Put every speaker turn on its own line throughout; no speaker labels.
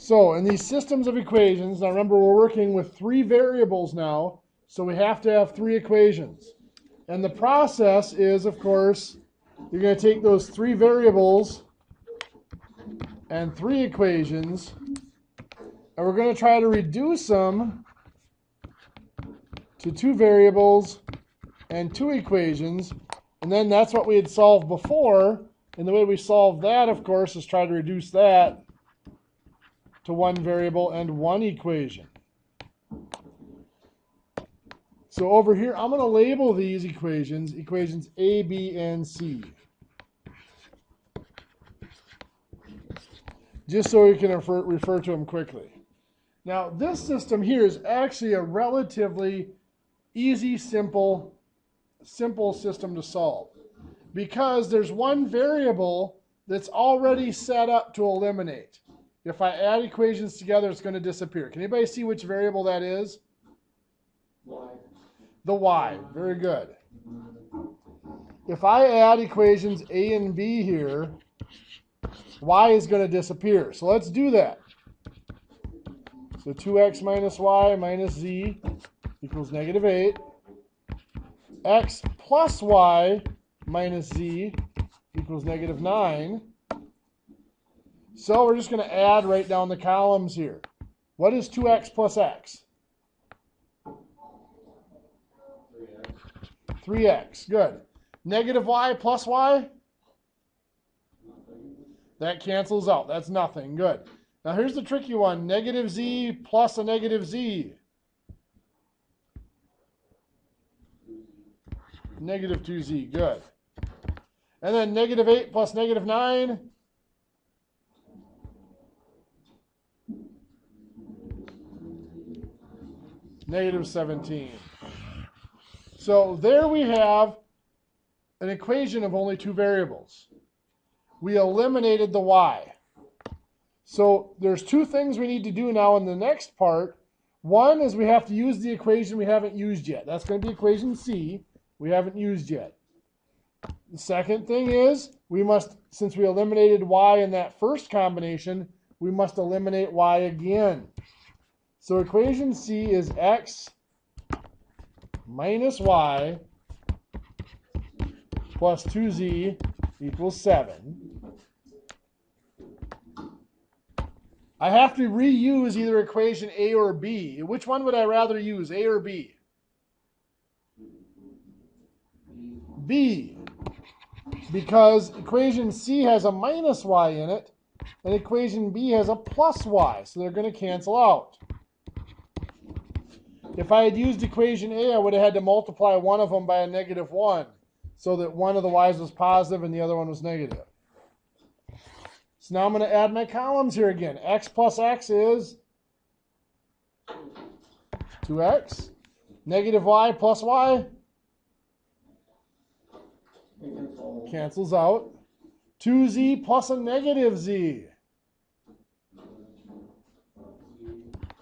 So in these systems of equations, now remember we're working with 3 variables now, so we have to have 3 equations. And the process is, of course, you're going to take those 3 variables and 3 equations, and we're going to try to reduce them to 2 variables and 2 equations, and then that's what we had solved before. And the way we solve that, of course, is try to reduce that to 1 variable and 1 equation. So over here, I'm going to label these equations A, B, and C. Just so we can refer to them quickly. Now, this system here is actually a relatively easy, simple system to solve, because there's 1 variable that's already set up to eliminate. If I add equations together, it's going to disappear. Can anybody see which variable that is?
Y.
The y. Very good. If I add equations A and B here, y is going to disappear. So let's do that. So 2x minus y minus z equals -8. X plus y minus z equals -9. So we're just going to add right down the columns here. What is 2x plus x? 3x. Good. -y plus y? That cancels out. That's nothing. Good. Now here's the tricky one. -z plus a -z. -2z. Good. And then -8 plus -9. -17. So there we have an equation of only 2 variables. We eliminated the y. So there's 2 things we need to do now in the next part. One is we have to use the equation we haven't used yet. That's going to be equation C. We haven't used yet. The second thing is we must, since we eliminated y in that first combination, we must eliminate y again. So equation C is x minus y plus 2z equals 7. I have to reuse either equation A or B. Which one would I rather use, A or B? B. Because equation C has a minus y in it, and equation B has a plus y, so they're going to cancel out. If I had used equation A, I would have had to multiply one of them by a -1, so that one of the y's was positive and the other one was negative. So now I'm going to add my columns here again. X plus x is 2x. -y plus y cancels out. 2z plus a -z.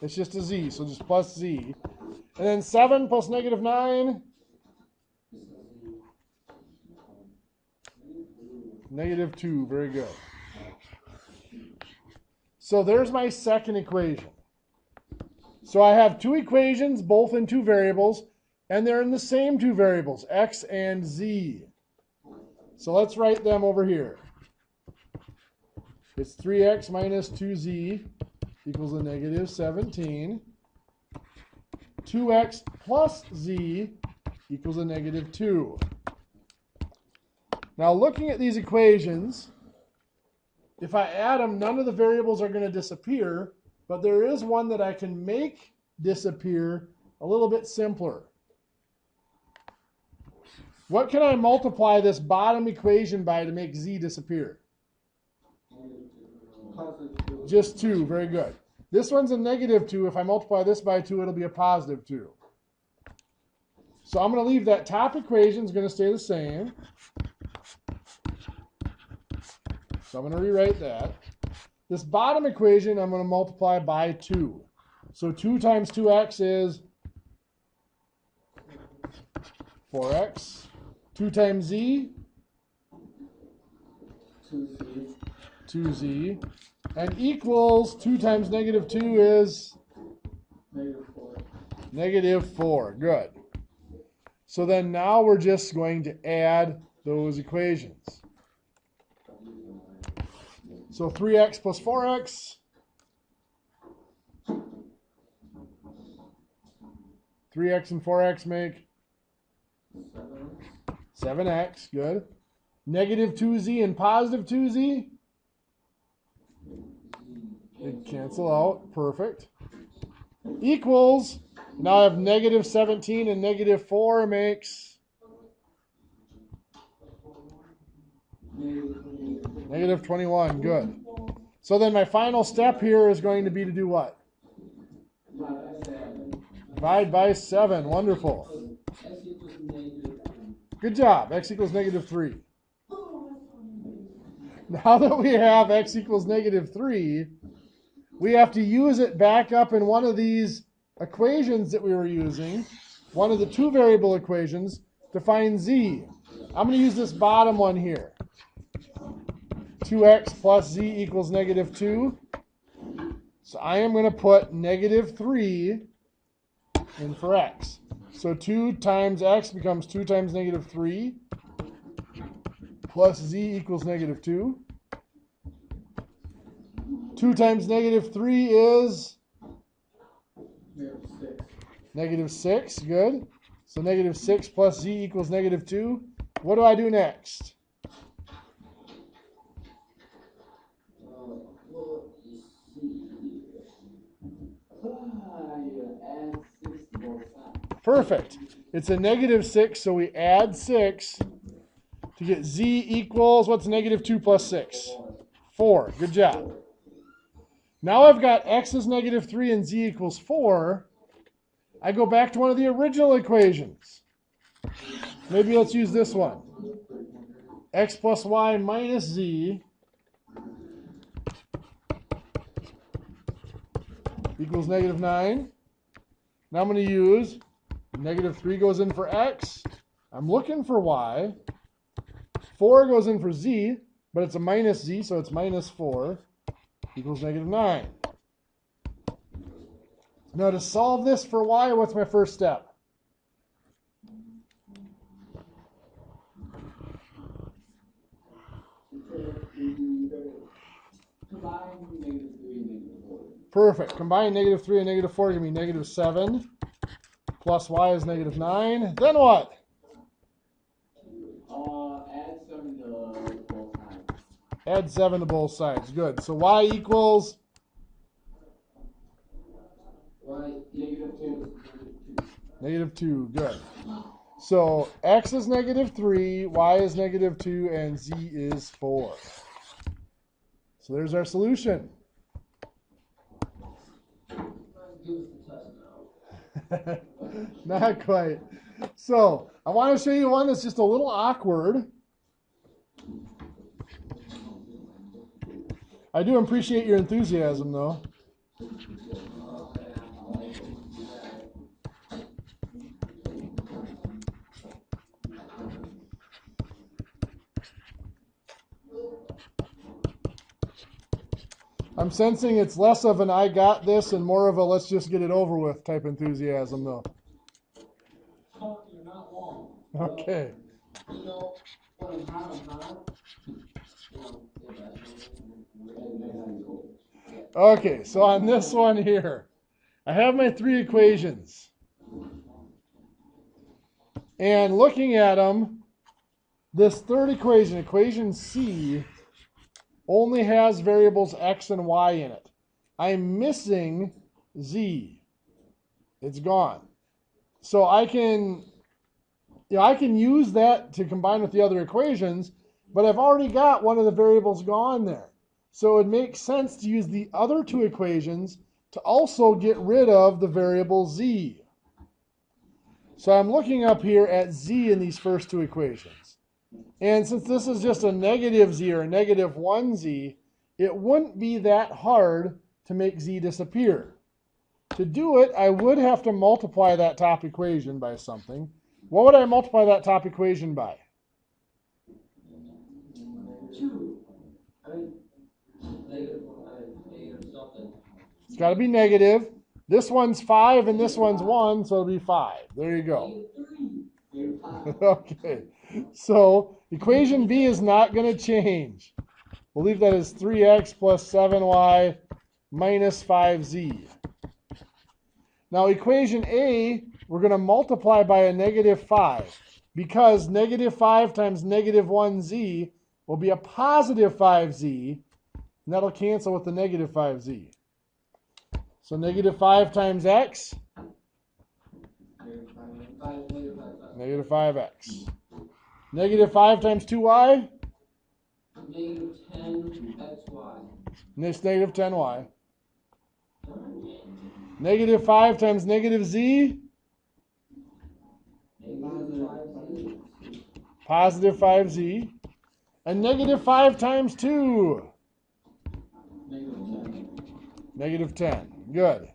It's just a z, so just plus z. And then 7 plus -9. -2. Very good. So there's my second equation. So I have 2 equations, both in 2 variables, and they're in the same 2 variables, x and z. So let's write them over here. It's 3x minus 2z equals a -17. 2x plus z equals a -2. Now looking at these equations, if I add them, none of the variables are going to disappear, but there is one that I can make disappear a little bit simpler. What can I multiply this bottom equation by to make z disappear? Just 2. Very good. This one's a -2. If I multiply this by 2, it'll be a +2. So I'm going to leave that top equation is going to stay the same. So I'm going to rewrite that. This bottom equation I'm going to multiply by 2. So 2 times 2x is 4x. 2 times z?
2z.
2z. And equals 2 times negative 2 is?
-4.
Negative 4. Good. So then now we're just going to add those equations. So 3x plus 4x. 3x and 4x make 7x. Good. Negative 2z and positive 2z. They cancel out. Perfect. Equals. Now I have negative 17 and negative 4 makes negative 21. Good. So then my final step here is going to be to do what? Divide by 7. Wonderful. Good job. X equals negative 3. Now that we have x equals negative 3, we have to use it back up in one of these equations that we were using, one of the 2 variable equations, to find z. I'm going to use this bottom one here. 2x plus z equals negative 2. So I am going to put negative 3 in for x. So 2 times x becomes 2 times negative 3 plus z equals negative 2. 2 times negative 3 is? Negative 6. Good. So negative 6 plus z equals negative 2. What do I do next? Perfect. It's a negative 6, so we add 6 to get z equals, what's negative 2 plus 6? 4. Good job. Now I've got x is negative 3 and z equals 4. I go back to one of the original equations. Maybe let's use this one. X plus y minus z equals negative 9. Now I'm going to use negative 3 goes in for x. I'm looking for y. 4 goes in for z, but it's a minus z, so it's minus 4 equals negative 9. Now to solve this for y, what's my first step? Perfect. Combine negative 3 and negative 4 give me negative 7. Plus y is negative 9. Then what?
Add 7 to both sides.
Add 7 to both sides. Good. So y equals?
Y, negative 2.
Negative 2. Good. So x is negative 3, y is negative 2, and z is 4. So there's our solution. Not quite. So I want to show you one that's just a little awkward. I do appreciate your enthusiasm, though. I'm sensing it's less of an I got this and more of a let's just get it over with type enthusiasm, though.
You're not wrong.
Okay.
You know, when I'm hot,
Okay, so on this one here, I have my 3 equations. And looking at them, this third equation, equation C, only has variables x and y in it. I'm missing z. It's gone. So I can use that to combine with the other equations, but I've already got one of the variables gone there. So it makes sense to use the other 2 equations to also get rid of the variable z. So I'm looking up here at z in these first 2 equations. And since this is just a negative z or a negative 1z, it wouldn't be that hard to make z disappear. To do it, I would have to multiply that top equation by something. What would I multiply that top equation by?
2. I mean, Negative something.
It's got to be negative. This one's 5 and this one's 1, so it'll be 5. There you go. Okay. So equation B is not going to change. We'll leave that as 3x plus 7y minus 5z. Now equation A, we're going to multiply by a negative 5 because negative 5 times negative 1z will be a positive 5z, and that'll cancel with the negative 5z. So negative 5 times x, negative 5x. Negative 5 times 2y,
Negative 10xy.
next negative 10y. Negative 5 times negative z, positive 5z. And negative 5 times 2, negative 10. Good.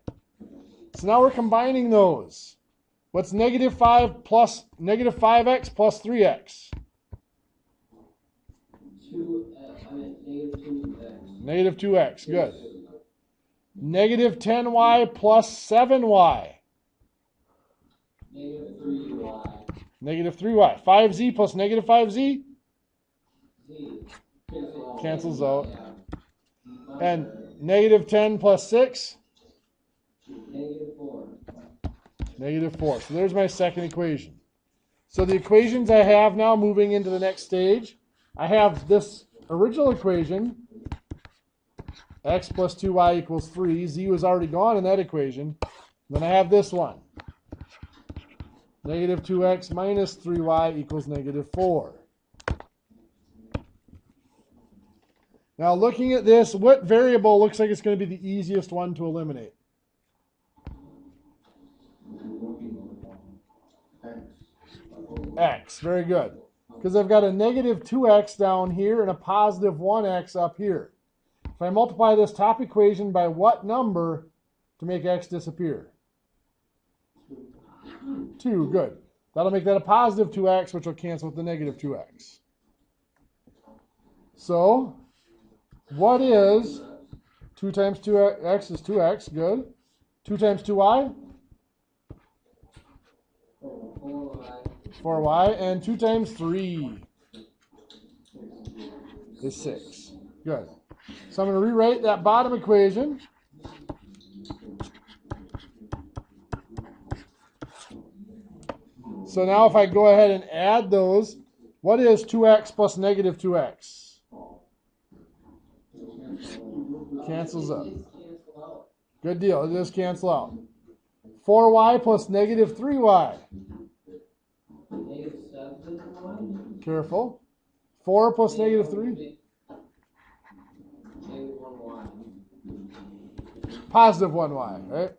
So now we're combining those. What's negative 5 plus negative 5x plus 3x? Negative 2x. Good. Negative 10y plus 7y.
Negative 3y.
Negative 3y. 5z plus negative 5z?
Z.
Cancels out. And negative 10 plus 6?
Negative 4.
Negative 4. So there's my second equation. So the equations I have now moving into the next stage, I have this original equation, x plus 2y equals 3. Z was already gone in that equation. Then I have this one. Negative 2x minus 3y equals negative 4. Now looking at this, what variable looks like it's going to be the easiest one to eliminate? X. Very good. Because I've got a negative 2x down here and a positive 1x up here. If I multiply this top equation by what number to make x disappear? 2. Good. That'll make that a positive 2x, which will cancel with the negative 2x. So, what is 2 times 2x is 2x. Good. 2 times 2y? 4y. And 2 times 3 is 6. Good. So I'm going to rewrite that bottom equation. So now if I go ahead and add those, what is 2x plus negative 2x? Cancels out. Good deal. It does cancel out. 4y plus negative 3y.
Negative 7y.
Careful. 4 plus negative 3.
Negative 1y.
Positive 1y, right?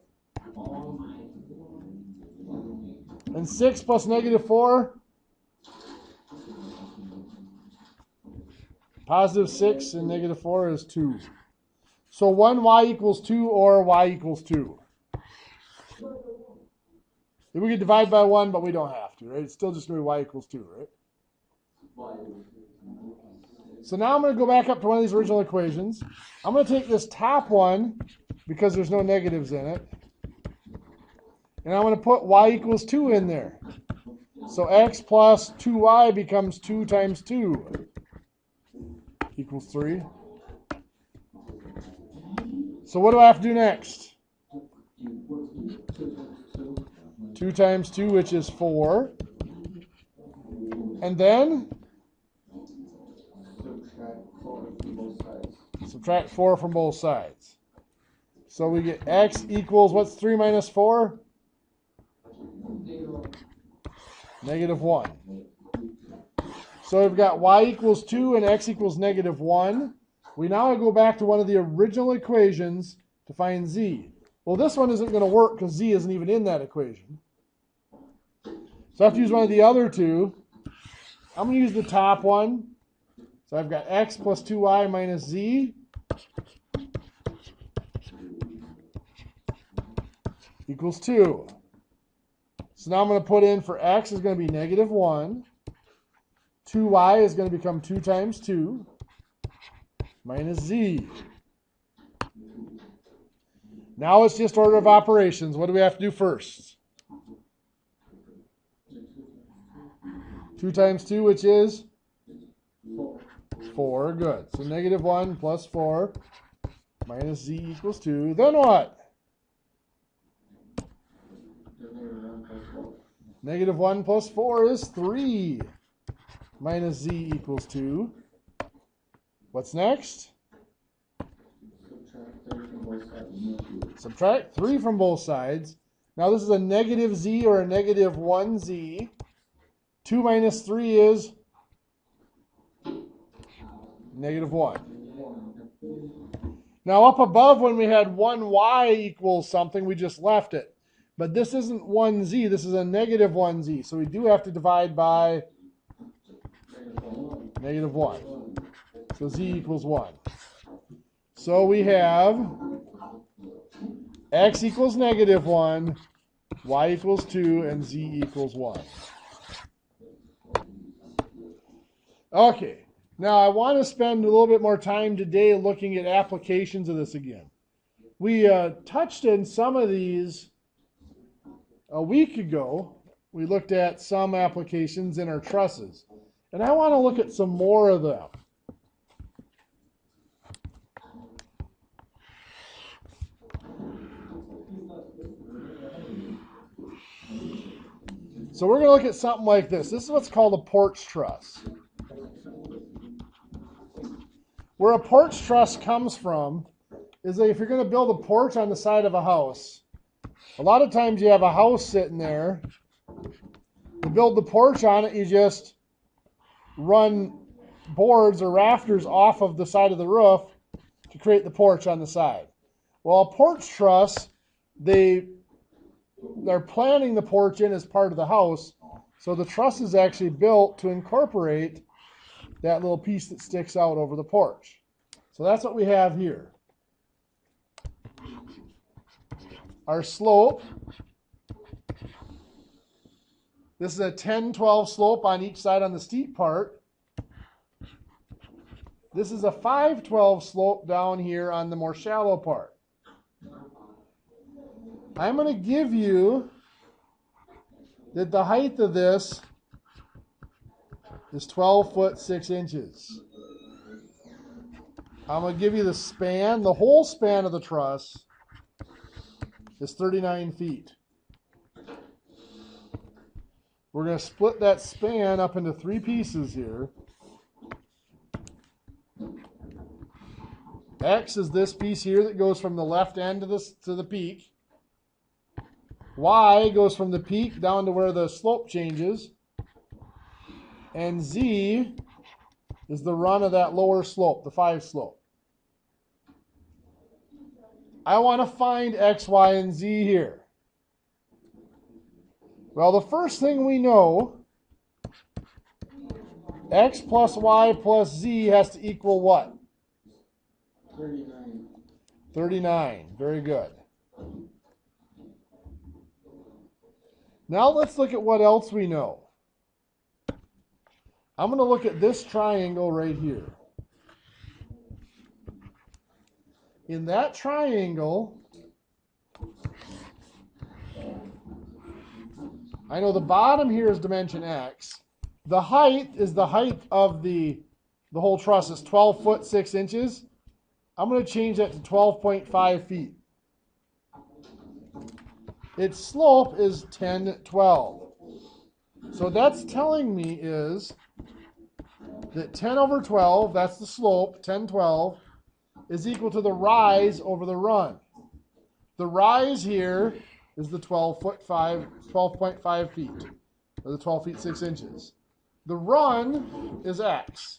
And 6 plus negative 4? Positive 6 and negative 4 is 2. So 1y equals 2 or y equals 2. We could divide by 1, but we don't have to, right? It's still just going to be y equals 2, right? So now I'm going to go back up to one of these original equations. I'm going to take this top one, because there's no negatives in it, and I'm going to put y equals 2 in there. So x plus 2y becomes 2 times 2 equals 3. So what do I have to do next? 2 times 2, which is 4. And then subtract 4 from both sides. So we get x equals, what's 3 minus 4? Negative 1. So we've got y equals 2 and x equals negative 1. We now go back to one of the original equations to find z. Well, this one isn't going to work because z isn't even in that equation. So I have to use one of the other two. I'm going to use the top one. So I've got x plus 2y minus z equals 2. So now I'm going to put in for x is going to be negative 1. 2y is going to become 2 times 2 minus z. Now it's just order of operations. What do we have to do first? 2 times 2, which is? 4. Good. So negative 1 plus 4 minus z equals 2. Then what? Negative 1 plus 4 is 3 minus z equals 2. What's next? Subtract 3 from both sides. Now this is a negative z or a negative 1z. 2 minus 3 is negative 1. Now up above when we had 1y equals something, we just left it. But this isn't 1z, this is a negative 1z. So we do have to divide by negative 1. So z equals 1. So we have x equals negative 1, y equals 2, and z equals 1. Okay, now I want to spend a little bit more time today looking at applications of this again. We touched in some of these a week ago. We looked at some applications in our trusses, and I want to look at some more of them. So we're going to look at something like this. This is what's called a porch truss. Where a porch truss comes from is that if you're going to build a porch on the side of a house, a lot of times you have a house sitting there. To build the porch on it, you just run boards or rafters off of the side of the roof to create the porch on the side. Well, a porch truss, they're planting the porch in as part of the house, so the truss is actually built to incorporate that little piece that sticks out over the porch. So that's what we have here. Our slope, this is a 10-12 slope on each side on the steep part. This is a 5-12 slope down here on the more shallow part. I'm going to give you that the height of this is 12 foot 6 inches. I'm going to give you the span. The whole span of the truss is 39 feet. We're going to split that span up into 3 pieces here. X is this piece here that goes from the left end to the peak. Y goes from the peak down to where the slope changes. And Z is the run of that lower slope, the 5 slope. I want to find X, Y, and Z here. Well, the first thing we know, X plus Y plus Z has to equal what?
39.
39. Very good. Now let's look at what else we know. I'm going to look at this triangle right here. In that triangle, I know the bottom here is dimension X. The height is the height of the whole truss is 12 foot 6 inches. I'm going to change that to 12.5 feet. Its slope is 10-12. So that's telling me is that 10 over 12, that's the slope, 10-12, is equal to the rise over the run. The rise here is the 12.5 feet, or the 12 feet 6 inches. The run is X.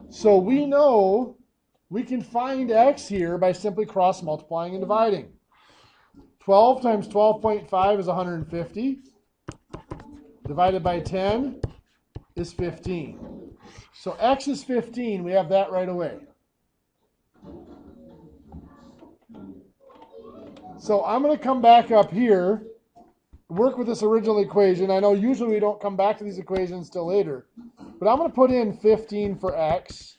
So we know we can find X here by simply cross multiplying and dividing. 12 times 12.5 is 150. Divided by 10 is 15. So X is 15. We have that right away. So I'm going to come back up here, work with this original equation. I know usually we don't come back to these equations till later, but I'm going to put in 15 for X.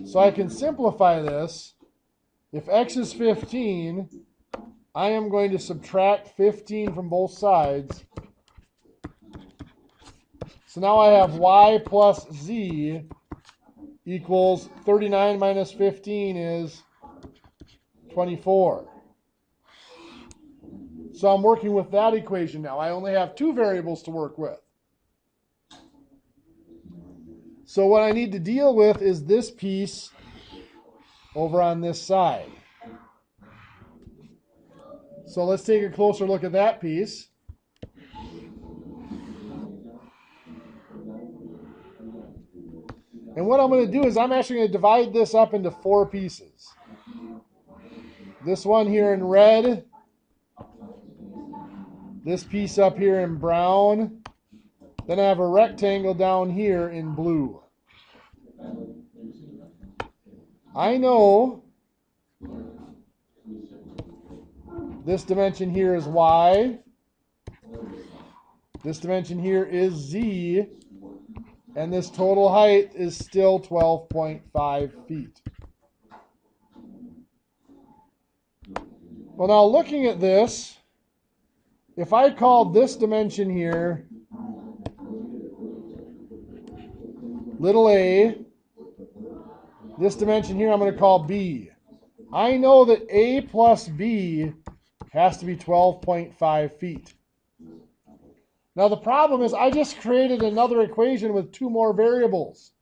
So I can simplify this. If x is 15, I am going to subtract 15 from both sides. So now I have y plus z equals 39 minus 15 is 24. So I'm working with that equation now. I only have two variables to work with. So what I need to deal with is this piece over on this side. So let's take a closer look at that piece. And what I'm going to do is I'm actually going to divide this up into four pieces. This one here in red, this piece up here in brown, then I have a rectangle down here in blue. I know this dimension here is y, this dimension here is z, and this total height is still 12.5 feet. Well, now looking at this, if I called this dimension here little a, this dimension here I'm going to call b. I know that a plus b has to be 12.5 feet. Now the problem is I just created another equation with two more variables.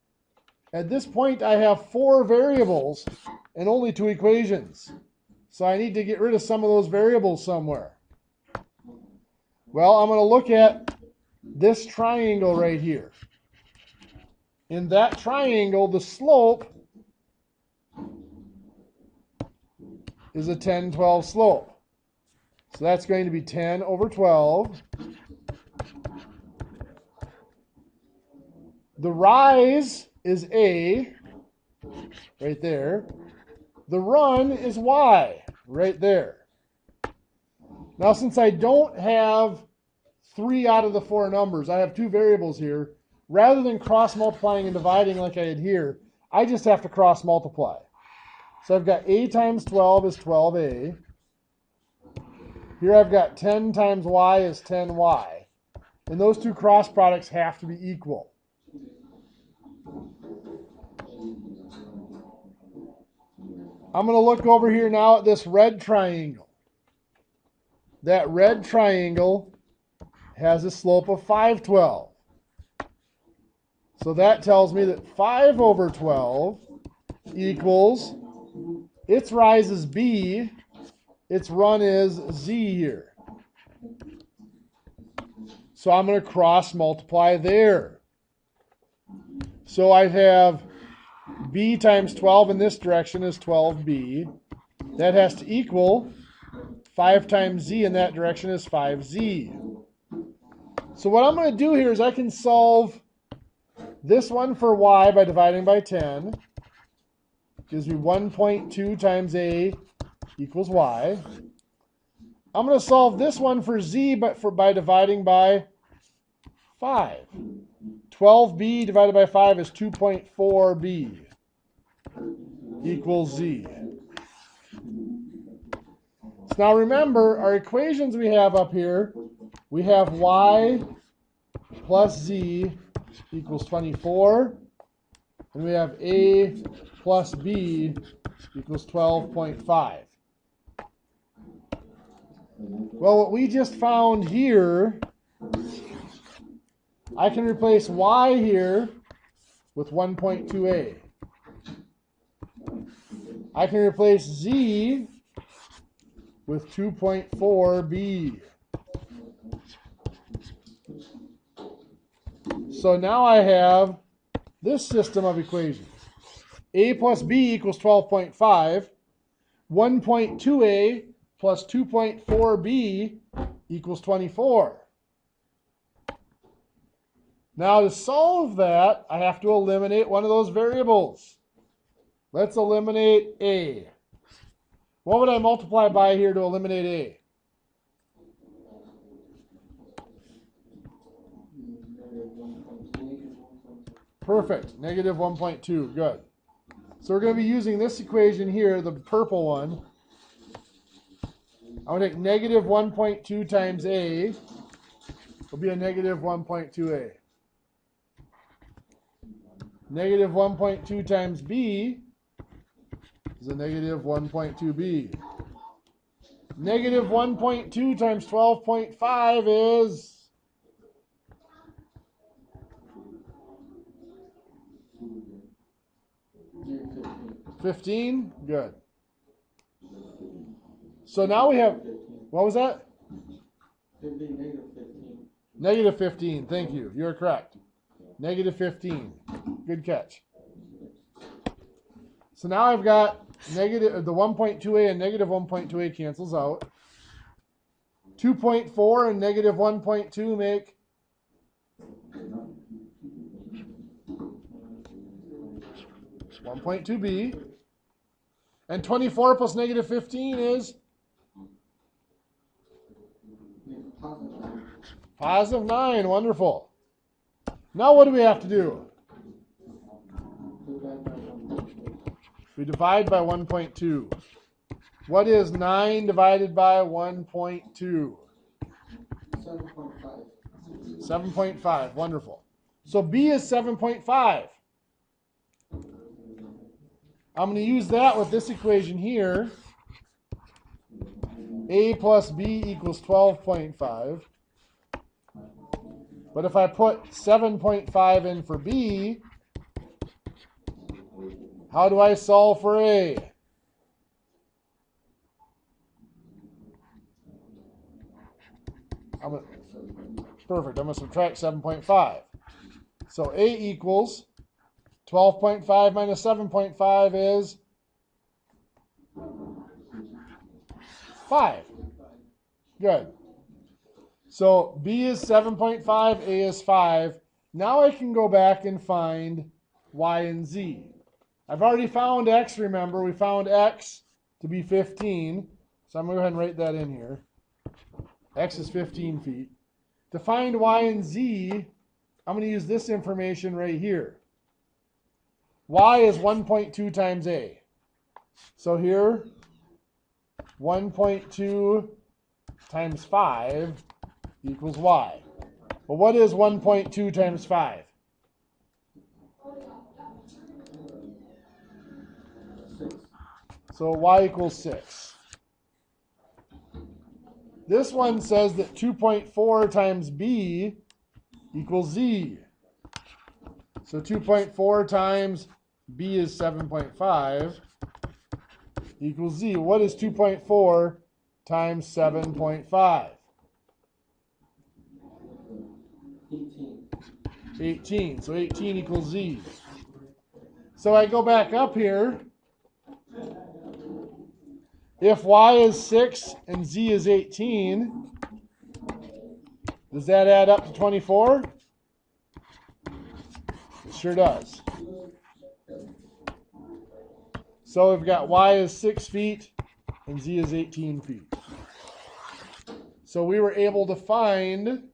At this point I have four variables and only two equations. So I need to get rid of some of those variables somewhere. Well, I'm going to look at this triangle right here. In that triangle, the slope is a 10-12 slope. So that's going to be 10 over 12. The rise is a, right there. The run is y, right there. Now, since I don't have 3 out of the 4 numbers, I have two variables here. Rather than cross multiplying and dividing like I had here, I just have to cross multiply. So I've got a times 12 is 12a. Here I've got 10 times y is 10y. And those two cross products have to be equal. I'm going to look over here now at this red triangle. That red triangle has a slope of 5/12. So that tells me that 5 over 12 equals, its rise is b, its run is z here. So I'm going to cross multiply there. So I have b times 12 in this direction is 12b. That has to equal 5 times z in that direction is 5z. So what I'm going to do here is I can solve this one for y by dividing by 10. Gives me 1.2 times a equals y. I'm going to solve this one for z by dividing by 5. 12b divided by 5 is 2.4b equals z. So now remember, our equations we have up here, we have y plus z equals 24, and we have a plus b equals 12.5. Well, what we just found here, I can replace y here with 1.2a. I can replace z with 2.4b. So now I have this system of equations. A plus b equals 12.5. 1.2a plus 2.4b equals 24. Now to solve that, I have to eliminate one of those variables. Let's eliminate a. What would I multiply by here to eliminate a? Perfect. Negative 1.2. Good. So we're going to be using this equation here, the purple one. I'm going to take negative 1.2 times A will be a negative 1.2A. Negative 1.2 times B is a negative 1.2B. Negative 1.2 times 12.5 is 15. Good. So now we have, what was that? Negative 15. Thank you. You're correct. Negative 15. Good catch. So now I've got negative, the 1.2a and negative 1.2a cancels out. 2.4 and negative 1.2 make 1.2b. And 24 plus negative 15 is positive 9. Wonderful. Now what do we have to do? We divide by 1.2. What is 9 divided by 1.2?
7.5.
7.5. Wonderful. So B is 7.5. I'm going to use that with this equation here. A plus B equals 12.5. But if I put 7.5 in for B, how do I solve for A? Perfect. I'm going to subtract 7.5. So A equals 12.5 minus 7.5 is 5. Good. So B is 7.5, A is 5. Now I can go back and find Y and Z. I've already found X, remember. We found X to be 15. So I'm going to go ahead and write that in here. X is 15 feet. To find Y and Z, I'm going to use this information right here. Y is 1.2 times A. So here, 1.2 times 5 equals Y. Well, what is 1.2 times 5?
6.
So Y equals 6. This one says that 2.4 times B equals Z. So 2.4 times B is 7.5 equals Z. What is 2.4 times 7.5? 18. So 18 equals Z. So I go back up here. If Y is 6 and Z is 18, does that add up to 24? It sure does. So we've got Y is 6 feet and Z is 18 feet. So we were able to find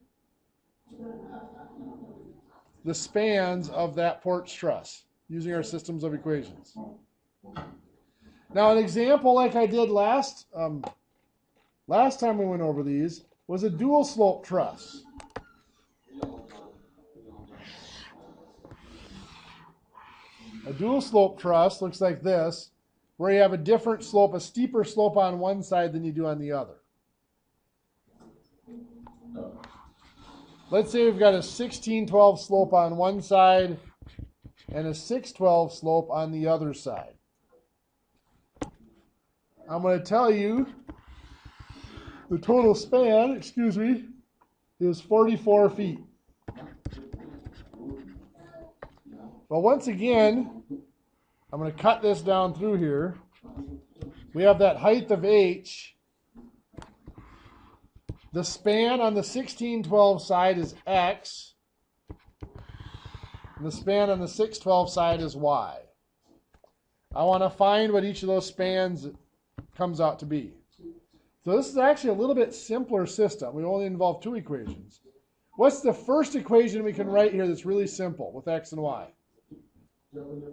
the spans of that porch truss using our systems of equations. Now, an example like I did last time we went over these was a dual slope truss. A dual slope truss looks like this, where you have a different slope, a steeper slope on one side than you do on the other. Let's say we've got a 16-12 slope on one side and a 6-12 slope on the other side. I'm going to tell you the total span, is 44 feet. Well, once again, I'm going to cut this down through here. We have that height of H. The span on the 16-12 side is X. And the span on the 6-12 side is Y. I want to find what each of those spans comes out to be. So this is actually a little bit simpler system. We only involve 2 equations. What's the first equation we can write here that's really simple with X and Y?
How do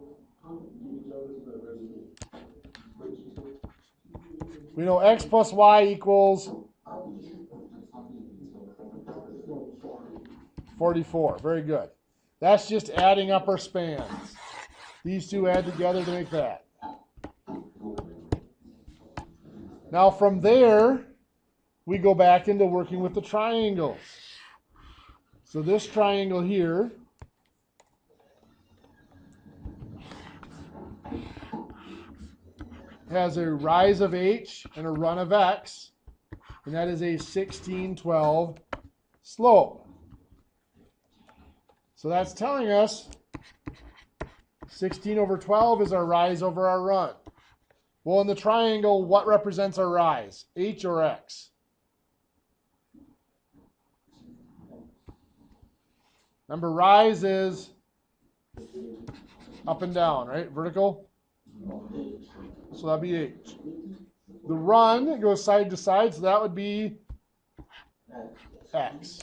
you judge the
We know x plus y equals 44. Very good. That's just adding up our spans. These two add together to make that. Now from there, we go back into working with the triangles. So this triangle here has a rise of h and a run of x, and that is a 16-12 slope. So that's telling us 16 over 12 is our rise over our run. Well, in the triangle, what represents our rise? H or x? Remember, rise is up and down, right? Vertical. So that'd be h. The run goes side to side, so that would be x.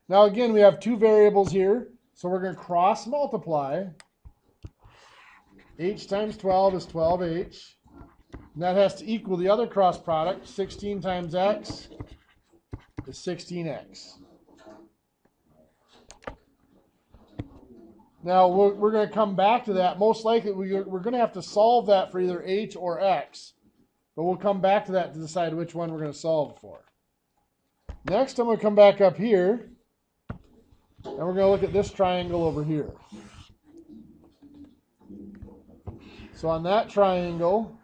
Now again, we have two variables here, so we're going to cross multiply. H times 12 is 12h. And that has to equal the other cross product. 16 times x is 16x. Now, we're going to come back to that. Most likely, we're going to have to solve that for either h or x. But we'll come back to that to decide which one we're going to solve for. Next, I'm going to come back up here. And we're going to look at this triangle over here. So on that triangle,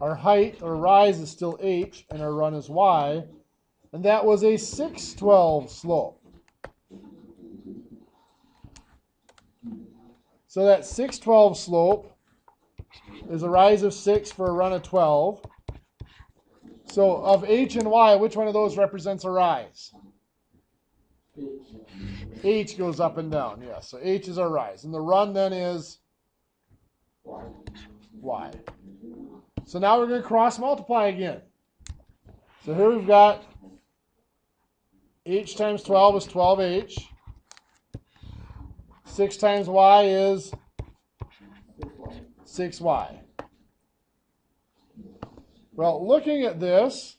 our height or rise is still h, and our run is y. And that was a 6-12 slope. So that 6-12 slope is a rise of 6 for a run of 12. So of h and y, which one of those represents a rise? H goes up and down, yes. So h is our rise. And the run then is y. So now we're going to cross multiply again. So here we've got h times 12 is 12h. 6 times y is 6y. Well, looking at this,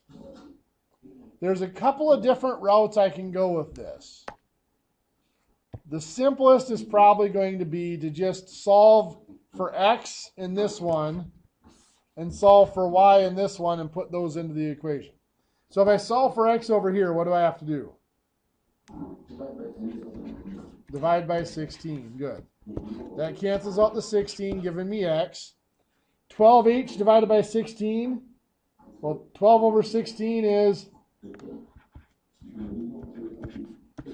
there's a couple of different routes I can go with this. The simplest is probably going to be to just solve for x in this one and solve for y in this one and put those into the equation. So if I solve for x over here, what do I have to do? Divide by 16. Good. That cancels out the 16, giving me x. 12h divided by 16. Well, 12 over 16 is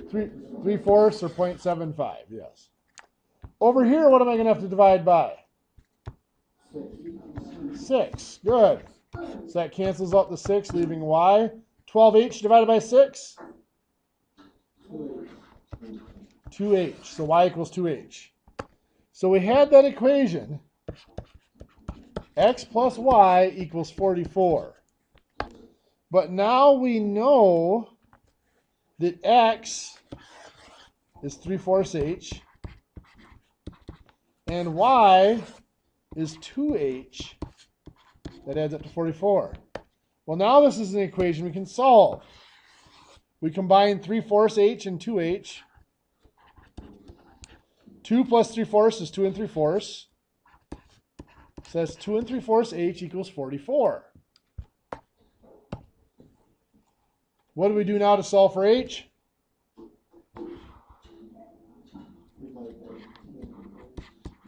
3/4 or 0.75, yes. Over here, what am I going to have to divide by? 6. Good. So that cancels out the 6, leaving y. 12h divided by 6? 2h. So y equals 2h. So we had that equation. X plus y equals 44. But now we know that x is 3/4 h and y is 2h. That adds up to 44. Well, now this is an equation we can solve. We combine 3/4 h and 2h. 2 plus 3/4 is 2 3/4. So that's 2 3/4 h equals 44. What do we do now to solve for h?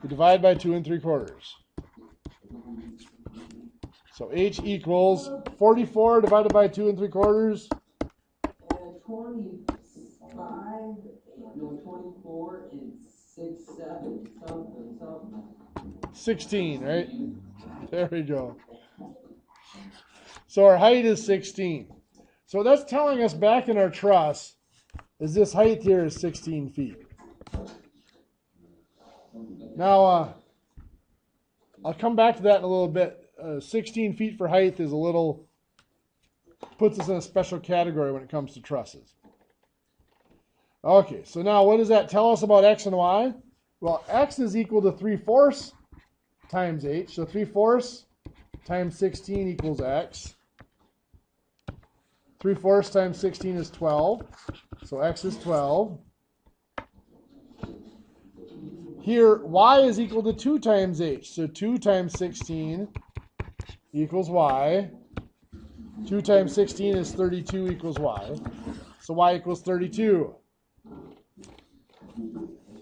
We divide by 2 3/4. So h equals 44 divided by 2 3/4.
25, no, 24 and 6, 7, something.
16, right? There we go. So our height is 16. So that's telling us back in our truss is this height here is 16 feet. Now, I'll come back to that in a little bit. 16 feet for height is a little, puts us in a special category when it comes to trusses. Okay, so now what does that tell us about x and y? Well, x is equal to 3/4 times h. So 3/4 times 16 equals x. 3/4 times 16 is 12. So x is 12. Here, y is equal to 2 times h. So 2 times 16 equals y. 2 times 16 is 32 equals y. So y equals 32.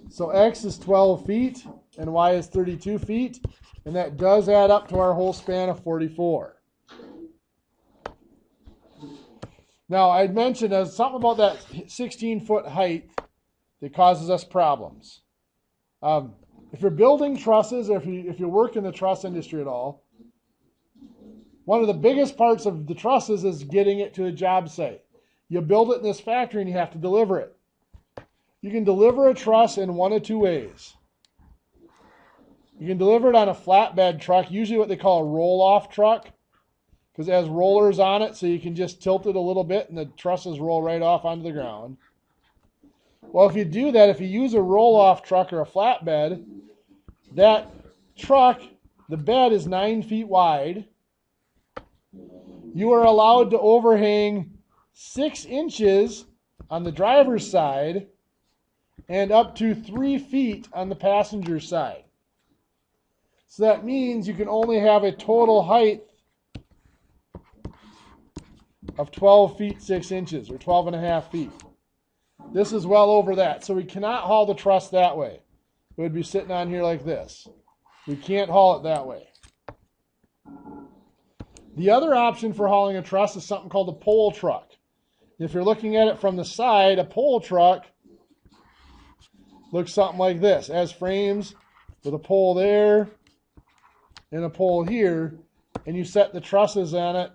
So x is 12 feet and y is 32 feet. And that does add up to our whole span of 44. Now, I'd mentioned there's something about that 16-foot height that causes us problems. If you're building trusses, or if you work in the truss industry at all, one of the biggest parts of the trusses is getting it to a job site. You build it in this factory and you have to deliver it. You can deliver a truss in one of two ways. You can deliver it on a flatbed truck, usually what they call a roll-off truck, because it has rollers on it, so you can just tilt it a little bit and the trusses roll right off onto the ground. Well, if you do that, if you use a roll-off truck or a flatbed, that truck, the bed is 9 feet wide. You are allowed to overhang 6 inches on the driver's side and up to 3 feet on the passenger side. So that means you can only have a total height of 12 feet 6 inches, or 12 and a half feet. This is well over that. So we cannot haul the truss that way. It would be sitting on here like this. We can't haul it that way. The other option for hauling a truss is something called a pole truck. If you're looking at it from the side, a pole truck looks something like this. It has frames with a pole there and a pole here, and you set the trusses on it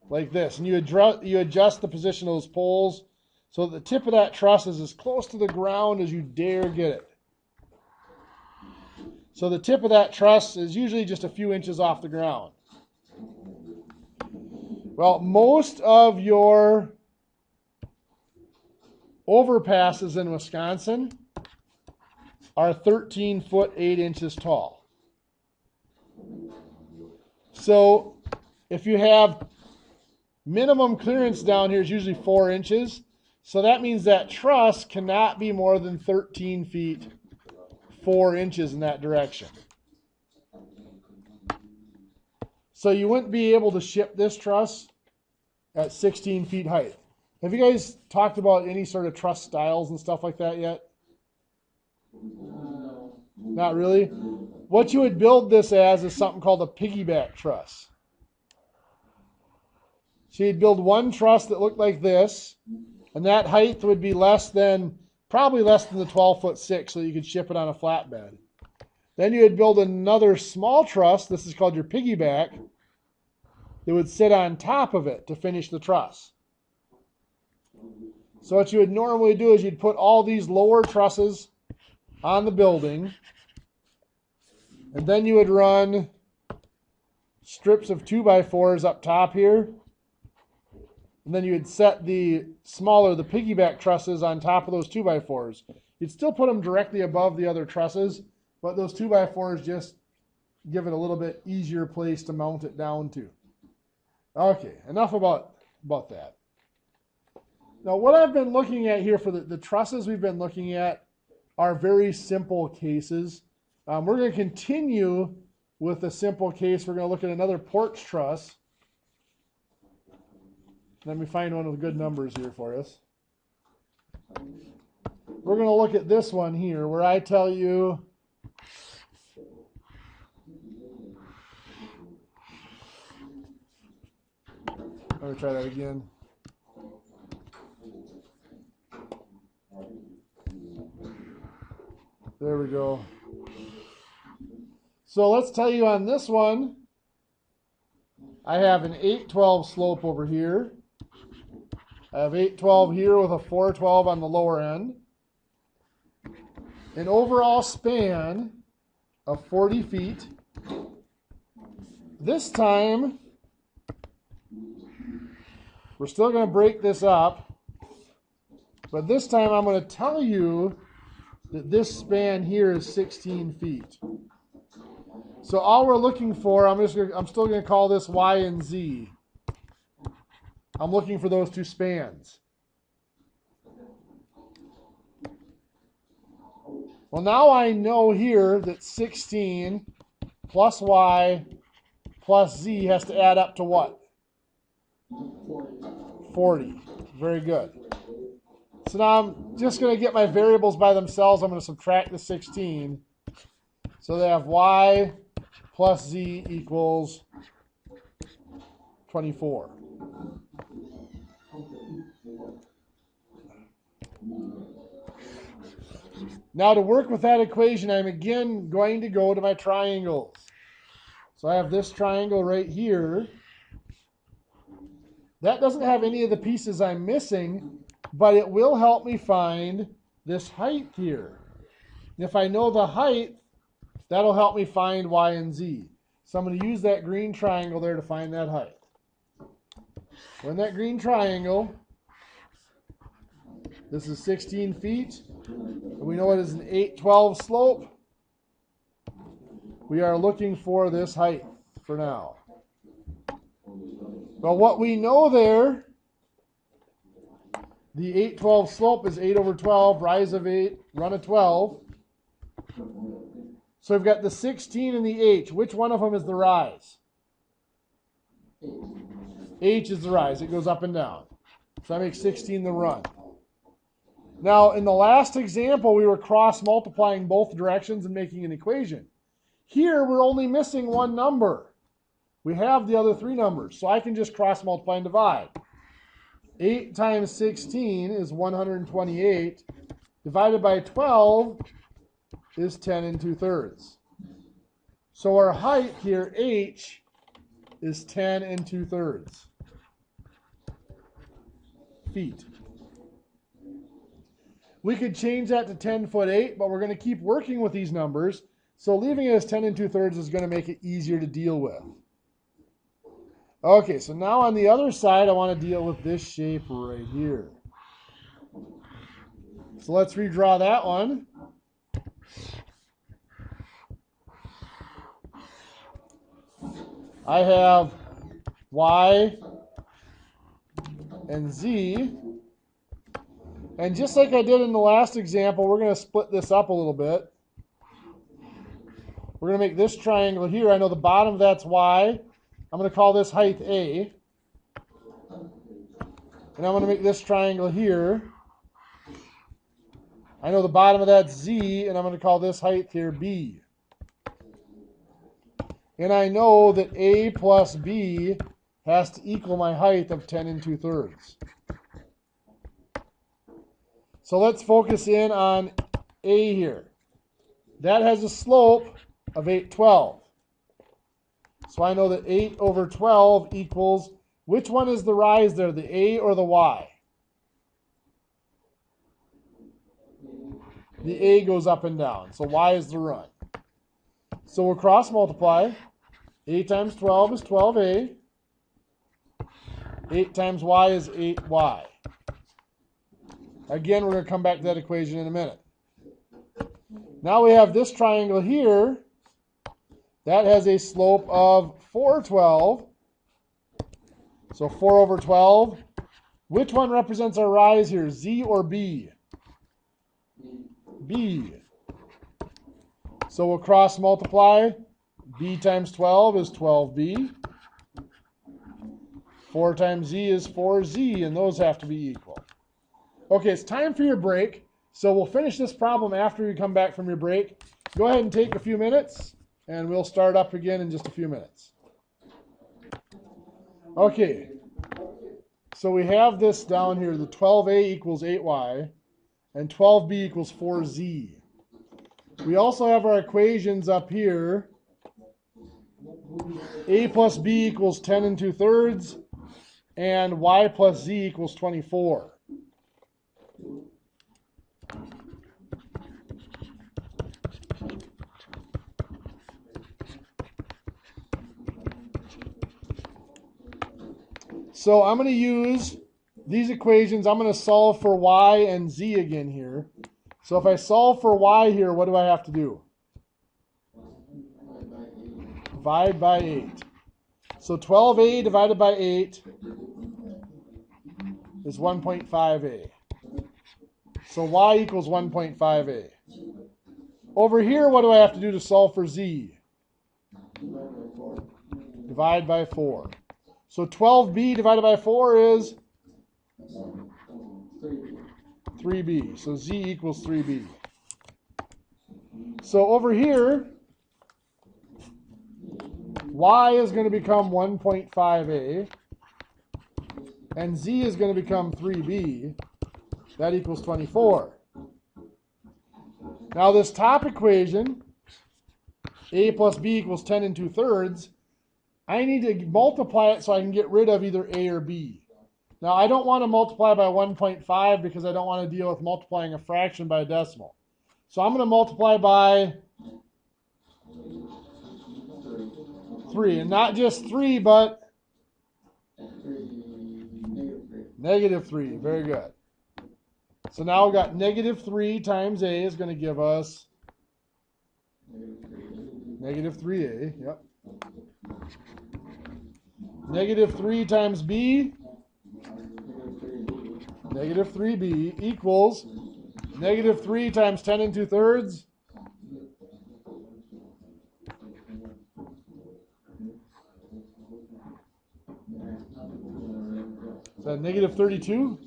like this. And you adjust the position of those poles so that the tip of that truss is as close to the ground as you dare get it. So the tip of that truss is usually just a few inches off the ground. Well, most of your overpasses in Wisconsin are 13 foot 8 inches tall. So if you have minimum clearance down here is usually 4 inches. So that means that truss cannot be more than 13 feet 4 inches in that direction. So you wouldn't be able to ship this truss at 16 feet height. Have you guys talked about any sort of truss styles and stuff like that yet?
No.
Not really? What you would build this as is something called a piggyback truss. So you'd build one truss that looked like this, and that height would be probably less than the 12 foot 6, so you could ship it on a flatbed. Then you would build another small truss, this is called your piggyback, that would sit on top of it to finish the truss. So what you would normally do is you'd put all these lower trusses on the building, and then you would run strips of 2x4s up top here, and then you would set the piggyback trusses on top of those 2x4s. You'd still put them directly above the other trusses, but those 2x4s just give it a little bit easier place to mount it down to. Okay, enough about that. Now, what I've been looking at here for the trusses we've been looking at are very simple cases. We're going to continue with a simple case. We're going to look at another porch truss. Let me find one of the good numbers here for us. We're going to look at this one here where I tell you let me try that again. There we go. So let's tell you on this one, I have an 812 slope over here. I have 812 here with a 412 on the lower end. An overall span of 40 feet. This time, we're still going to break this up, but this time I'm going to tell you that this span here is 16 feet. So all we're looking for, I'm still going to call this y and z. I'm looking for those two spans. Well, now I know here that 16 plus y plus z has to add up to what? 40. Very good. So now I'm just going to get my variables by themselves. I'm going to subtract the 16. So they have y plus z equals 24. Now to work with that equation, I'm again going to go to my triangles. So I have this triangle right here. That doesn't have any of the pieces I'm missing, but it will help me find this height here. And if I know the height, that'll help me find y and z. So I'm going to use that green triangle there to find that height. So in that green triangle, this is 16 feet. And we know it is an 812 slope. We are looking for this height for now. Well, what we know there, the 812 slope is 8 over 12, rise of 8, run of 12. So we've got the 16 and the h. Which one of them is the rise? H is the rise. It goes up and down. So that makes 16 the run. Now, in the last example, we were cross-multiplying both directions and making an equation. Here, we're only missing one number. We have the other three numbers, so I can just cross-multiply and divide. 8 times 16 is 128. Divided by 12 is 10 2/3. So our height here, h, is 10 2/3 feet. We could change that to 10'8", but we're going to keep working with these numbers. So leaving it as 10 2/3 is going to make it easier to deal with. Okay, so now on the other side, I want to deal with this shape right here. So let's redraw that one. I have y and z. And just like I did in the last example, we're going to split this up a little bit. We're going to make this triangle here. I know the bottom of that's y. I'm going to call this height A. And I'm going to make this triangle here. I know the bottom of that's Z, and I'm going to call this height here B. And I know that A plus B has to equal my height of 10 2/3. So let's focus in on A here. That has a slope of 812. So I know that 8 over 12 equals, which one is the rise there, the A or the Y? The A goes up and down, so Y is the run. So we'll cross multiply. 8 times 12 is 12A. 8 times Y is 8Y. Again, we're going to come back to that equation in a minute. Now we have this triangle here. That has a slope of 412. So 4 over 12. Which one represents our rise here, Z or B? B. So we'll cross multiply. B times 12 is 12B. 4 times Z is 4Z, and those have to be equal. Okay, it's time for your break. So we'll finish this problem after you come back from your break. Go ahead and take a few minutes, and we'll start up again in just a few minutes. Okay, so we have this down here. The 12A equals 8Y, and 12B equals 4Z. We also have our equations up here. A plus B equals 10 2/3, and Y plus Z equals 24. So I'm going to use these equations. I'm going to solve for y and z again here. So if I solve for y here, what do I have to do? divide by 8. So 12a divided by 8 is 1.5a. So y equals 1.5a. Over here, what do I have to do to solve for z? Divide by 4. So 12b divided by 4 is 3b. So z equals 3b. So over here, y is going to become 1.5a, and z is going to become 3b. That equals 24. Now this top equation, a plus b equals 10 2/3, I need to multiply it so I can get rid of either a or b. Now I don't want to multiply by 1.5 because I don't want to deal with multiplying a fraction by a decimal. So I'm going to multiply by 3, and not just 3, but negative 3. Very good. So now we've got negative 3 times a is going to give us negative 3a. Yep. Negative 3 times b, negative 3b, equals negative 3 times 10 2/3. Is that negative 32?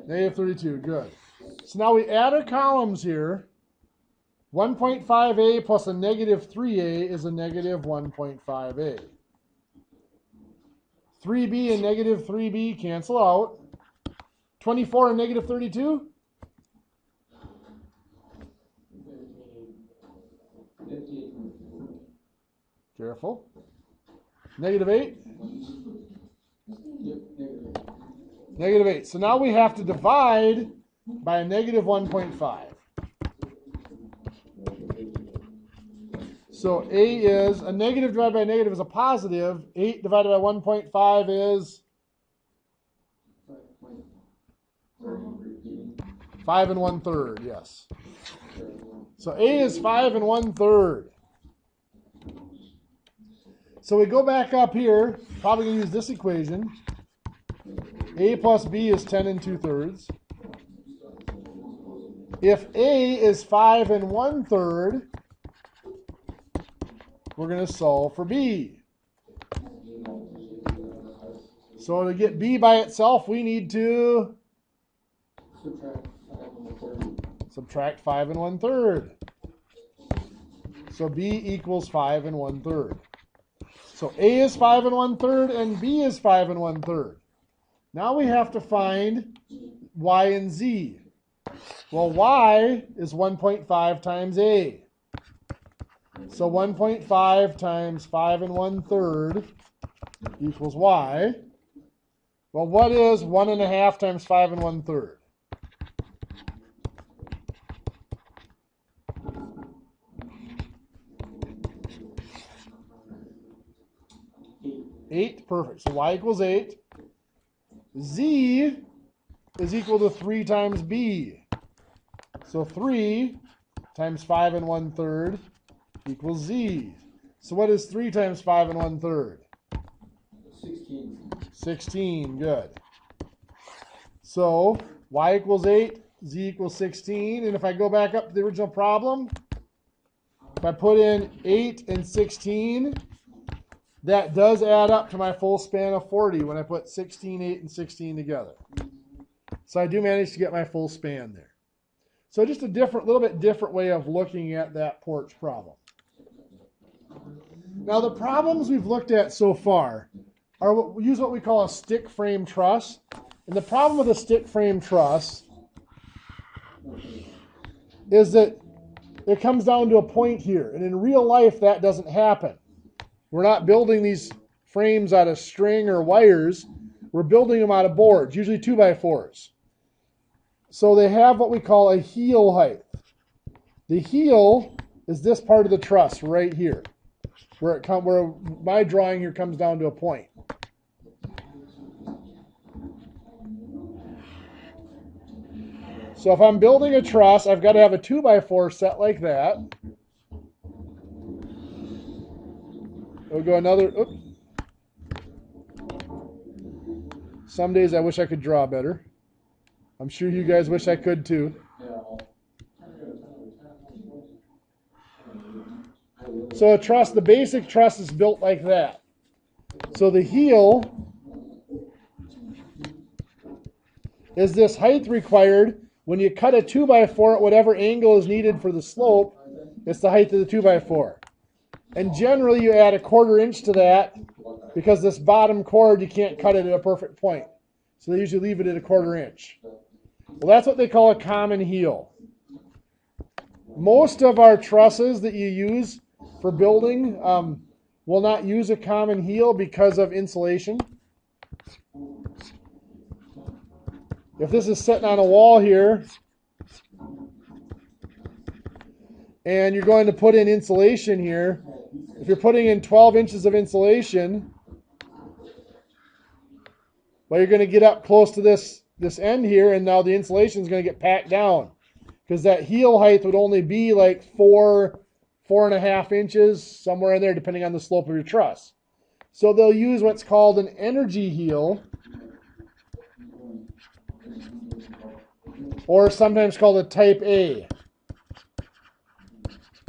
Negative 32, good. So now we add our columns here. 1.5a plus a negative 3a is a negative 1.5a. 3b and negative 3b cancel out. 24 and negative 32? Careful. Negative 8? Negative 8. So now we have to divide by a negative 1.5. So a is, a negative divided by a negative is a positive. 8 divided by 1.5 is 5 1/3, yes. So a is 5 1/3. So we go back up here, probably going to use this equation. A plus b is 10 2/3. If a is 5 1/3, we're going to solve for b. So to get b by itself, we need to subtract 5 1/3. So b equals 5 1/3. So a is 5 1/3 and b is 5 1/3. Now we have to find y and z. Well, y is 1.5 times a. So 1.5 times 5 1/3 equals y. Well, what is 1.5 times 5 1/3? 8, perfect. So y equals 8. Z is equal to 3 times b. So 3 times 5 1/3 equals z. So what is 3 times 5 1/3?
16.
16, good. So y equals 8, z equals 16. And if I go back up to the original problem, if I put in 8 and 16, that does add up to my full span of 40 when I put 16, 8, and 16 together. So I do manage to get my full span there. So just a little bit different way of looking at that porch problem. Now the problems we've looked at so far are we use what we call a stick frame truss. And the problem with a stick frame truss is that it comes down to a point here. And in real life, that doesn't happen. We're not building these frames out of string or wires. We're building them out of boards, usually 2x4s. So they have what we call a heel height. The heel is this part of the truss right here, where my drawing here comes down to a point. So if I'm building a truss, I've got to have a 2x4 set like that. We'll go another. Oops. Some days I wish I could draw better. I'm sure you guys wish I could too. So a truss, the basic truss is built like that. So the heel is this height required. When you cut a 2x4 at whatever angle is needed for the slope, it's the height of the 2x4. And generally you add a 1/4 inch to that because this bottom chord, you can't cut it at a perfect point. So they usually leave it at a 1/4 inch. Well, that's what they call a common heel. Most of our trusses that you use for building will not use a common heel because of insulation. If this is sitting on a wall here and you're going to put in insulation here, if you're putting in 12 inches of insulation, well, you're going to get up close to this end here, and now the insulation is going to get packed down because that heel height would only be like 4.5 inches, somewhere in there, depending on the slope of your truss. So they'll use what's called an energy heel, or sometimes called a type A.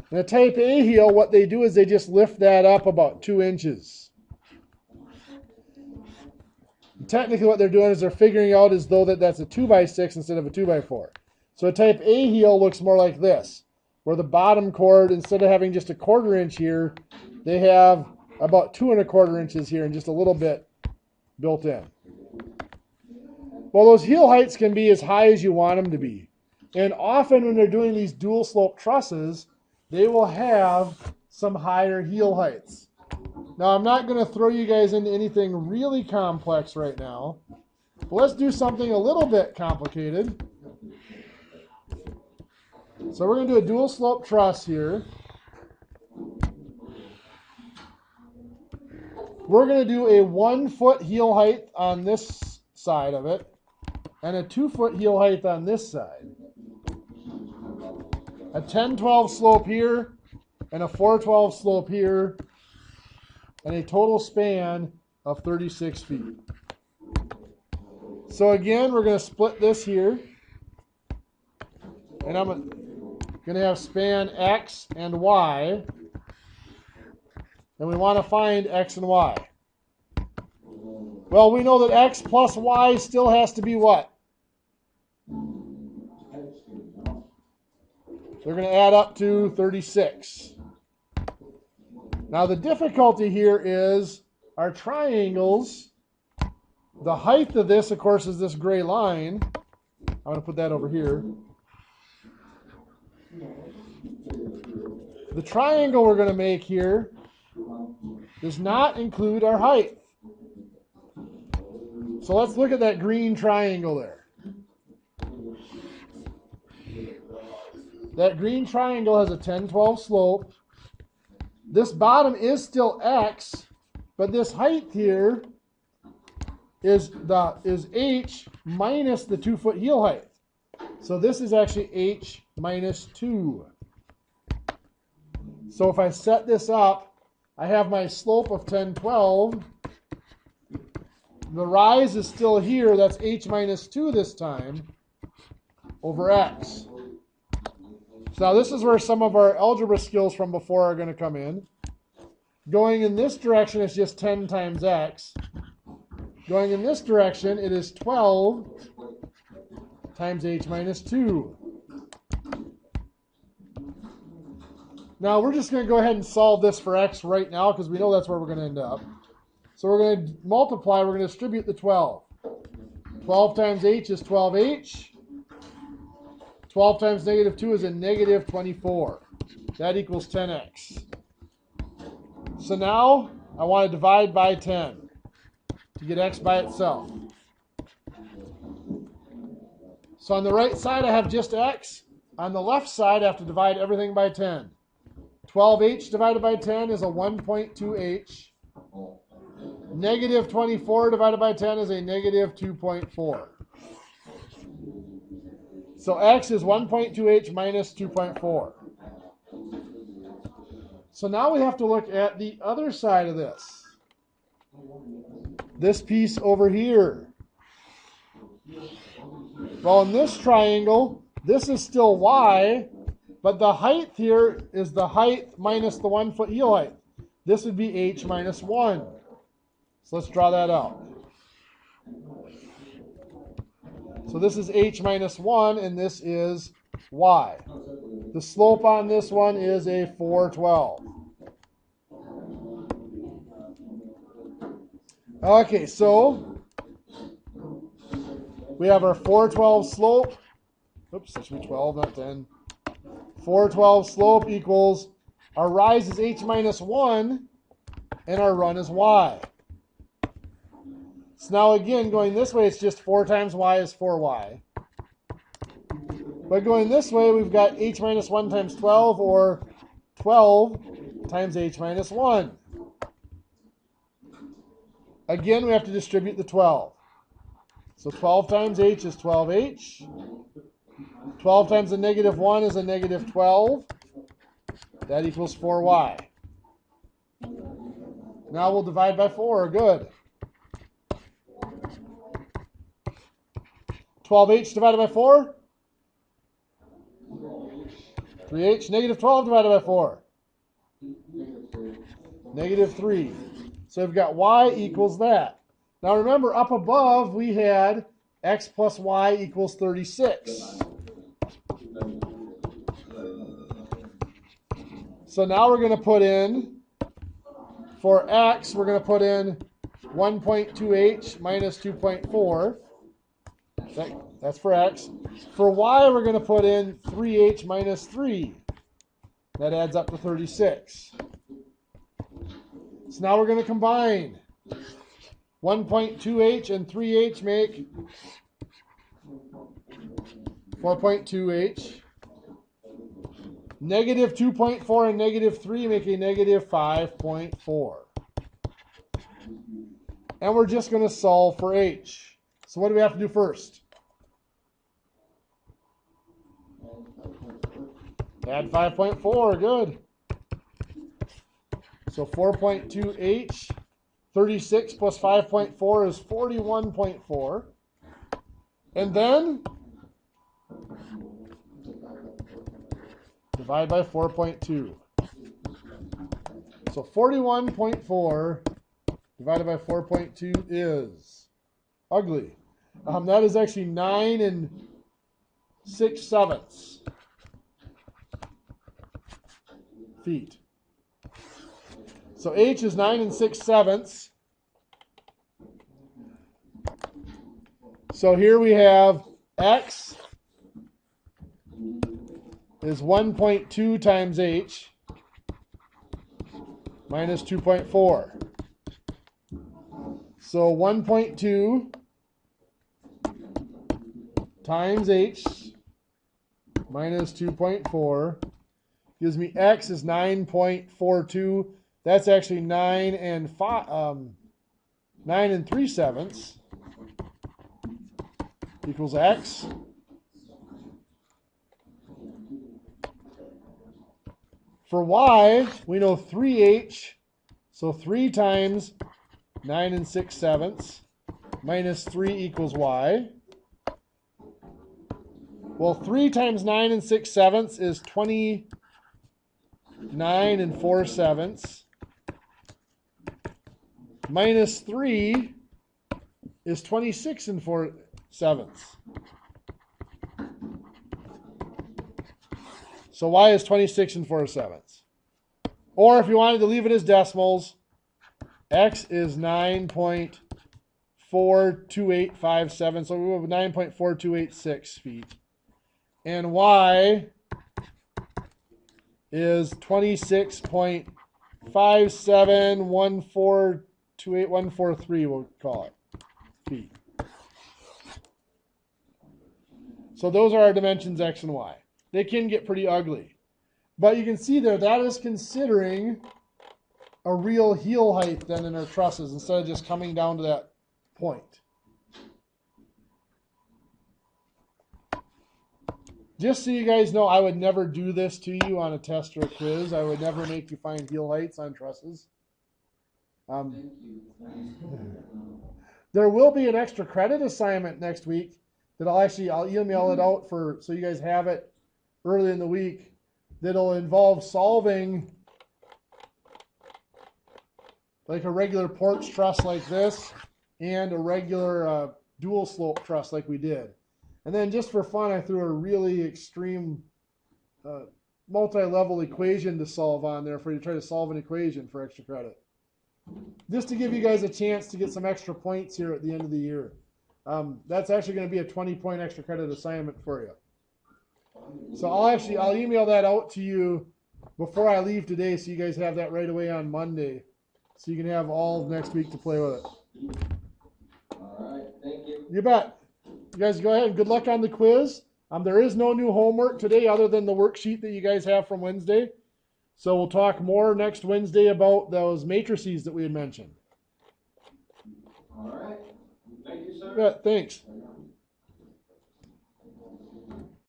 And a type A heel, what they do is they just lift that up about 2 inches. And technically what they're doing is they're figuring out as though that's a 2x6 instead of a 2x4. So a type A heel looks more like this, where the bottom chord, instead of having just a 1/4 inch here, they have about 2.25 inches here and just a little bit built in. Well, those heel heights can be as high as you want them to be. And often when they're doing these dual slope trusses, they will have some higher heel heights. Now, I'm not going to throw you guys into anything really complex right now, but let's do something a little bit complicated. So we're going to do a dual slope truss here. We're going to do a 1-foot heel height on this side of it and a 2-foot heel height on this side. A 10-12 slope here and a 4-12 slope here, and a total span of 36 feet. So again, we're going to split this here, and I'm going to have span X and Y, and we want to find X and Y. Well, we know that X plus Y still has to be what? They're going to add up to 36. Now the difficulty here is our triangles. The height of this, of course, is this gray line. I'm going to put that over here. The triangle we're going to make here does not include our height. So let's look at that green triangle there. That green triangle has a 10-12 slope. This bottom is still X, but this height here is H minus the 2-foot heel height. So this is actually H minus 2. So if I set this up, I have my slope of 10-12. The rise is still here. That's H minus 2 this time over X. So now this is where some of our algebra skills from before are going to come in. Going in this direction, it's just 10 times X. Going in this direction, it is 12 times H minus 2. Now we're just going to go ahead and solve this for X right now because we know that's where we're going to end up. So we're going to multiply, we're going to distribute the 12. 12 times H is 12H. 12 times negative 2 is a negative 24. That equals 10x. So now I want to divide by 10 to get x by itself. So on the right side I have just x. On the left side I have to divide everything by 10. 12h divided by 10 is a 1.2h. Negative 24 divided by 10 is a negative 2.4. So x is 1.2h minus 2.4. So now we have to look at the other side of this. This piece over here. Well, in this triangle, this is still y, but the height here is the height minus the 1 foot heel height. This would be h minus 1. So let's draw that out. So this is h minus 1, and this is y. The slope on this one is a 412. Okay, so we have our 412 slope. Oops, that should be 12, not 10. 412 slope equals our rise is h minus 1, and our run is y. So now again, going this way, it's just 4 times y is 4y. But going this way, we've got h minus 1 times 12, or 12 times h minus 1. Again, we have to distribute the 12. So 12 times h is 12h. 12 times a negative 1 is a negative 12. That equals 4y. Now we'll divide by 4. Good. 12h divided by 4? 3h. Negative 12 divided by 4? Negative 3. So we've got y equals that. Now remember, up above we had x plus y equals 36. So now we're going to put in, for x, we're going to put in 1.2h minus 2.4. That's for x. For y, we're going to put in 3h minus 3. That adds up to 36. So now we're going to combine. 1.2h and 3h make 4.2h. Negative 2.4 and negative 3 make a negative 5.4. And we're just going to solve for h. So what do we have to do first? Add 5.4. Good. So 4.2h, 36 plus 5.4 is 41.4. And then divide by 4.2. So 41.4 divided by 4.2 is ugly. That is actually 9 6/7 feet. So h is 9 6/7. So here we have x is 1.2 times h minus 2.4. So 1.2 times h minus 2.4 gives me x is 9.42. That's actually 9 3/7 equals x. For y, we know 3h, so 3 times 9 6/7 minus 3 equals y. Well, 3 times 9 6/7 is 29 4/7. Minus 3 is 26 4/7. So y is 26 4/7. Or if you wanted to leave it as decimals, x is 9.42857. So we have 9.4286 feet. And y is 26.571428143, we'll call it, feet. So those are our dimensions, x and y. They can get pretty ugly. But you can see there, that is considering a real heel height then in our trusses instead of just coming down to that point. Just so you guys know, I would never do this to you on a test or a quiz. I would never make you find heel heights on trusses.
Thank you.
There will be an extra credit assignment next week that I'll email it out so you guys have it early in the week. That'll involve solving like a regular porch truss like this and a regular dual slope truss like we did. And then just for fun, I threw a really extreme multi-level equation to solve on there for you to try to solve an equation for extra credit. Just to give you guys a chance to get some extra points here at the end of the year. That's actually going to be a 20-point extra credit assignment for you. So I'll email that out to you before I leave today so you guys have that right away on Monday. So you can have all of next week to play with it.
All right, thank you.
You bet. You guys go ahead and good luck on the quiz. There is no new homework today other than the worksheet that you guys have from Wednesday. So we'll talk more next Wednesday about those matrices that we had mentioned.
All right. Thank you, sir.
Yeah, thanks.